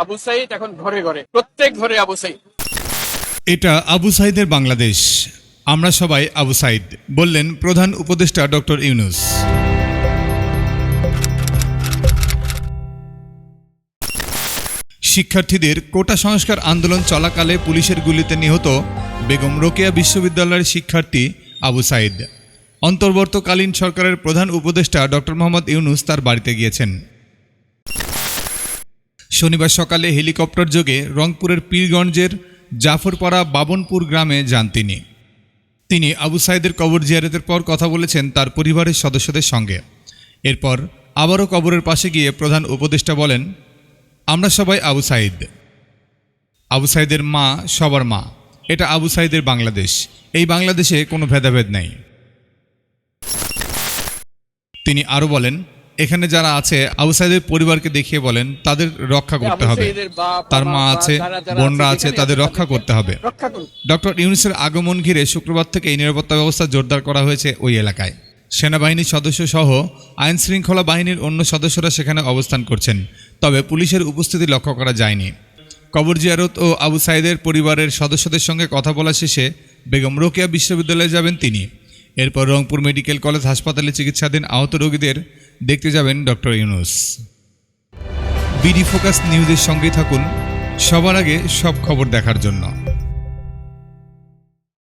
আবু সাইদ এখন ঘরে ঘরে, প্রত্যেক ঘরে আবু সাইদ। এটা আবু সাইদের বাংলাদেশ, আমরা সবাই আবু সাইদ, বললেন প্রধান উপদেষ্টা ডক্টর ইউনূস। শিক্ষার্থীদের কোটা সংস্কার আন্দোলন চলাকালে পুলিশের গুলিতে নিহত বেগম রোকেয়া বিশ্ববিদ্যালয়ের শিক্ষার্থী আবু সাইদ। অন্তর্বর্তীকালীন সরকারের প্রধান উপদেষ্টা ডক্টর মোহাম্মদ ইউনূস তার বাড়িতে গিয়েছেন। শনিবার সকালে হেলিকপ্টার যোগে রংপুরের পীরগঞ্জের জাফরপাড়া বাবনপুর গ্রামে যান তিনি আবু সাইদের কবর জিয়ারতের পর কথা বলেছেন তার পরিবারের সদস্যদের সঙ্গে। এরপর আবারও কবরের পাশে গিয়ে প্রধান উপদেষ্টা বলেন, আমরা সবাই আবু সাইদ। আবু সাইদের মা সবার মা। এটা আবু সাইদের বাংলাদেশ, এই বাংলাদেশে কোনো ভেদাভেদ নাই। তিনি আরও বলেন, এখানে যারা আছে আবু সাইদের পরিবারকে দেখিয়ে বলেন তাদের রক্ষা করতে হবে, তার মা আছে, বোনরা আছে, তাদের রক্ষা করতে হবে। ডক্টর ইউনূসের আগমন ঘিরে শুক্রবার থেকে এই নিরাপত্তা ব্যবস্থা জোরদার করা হয়েছে ওই এলাকায়। সেনাবাহিনীর সদস্য সহ আইন শৃঙ্খলা বাহিনীর অন্য সদস্যরা সেখানে অবস্থান করছেন, তবে পুলিশের উপস্থিতি লক্ষ্য করা যায়নি। কবর জিয়ারত ও আবু সাইদের পরিবারের সদস্যদের সঙ্গে কথা বলা শেষে বেগম রোকেয়া বিশ্ববিদ্যালয়ে যাবেন তিনি। এরপর রংপুর মেডিকেল কলেজ হাসপাতালে চিকিৎসাধীন আহত রোগীদের দেখতে যাবেন ডক্টর ইউনূস। বিডি ফোকাস নিউজের সঙ্গে থাকুন সবার আগে সব খবর দেখার জন্য।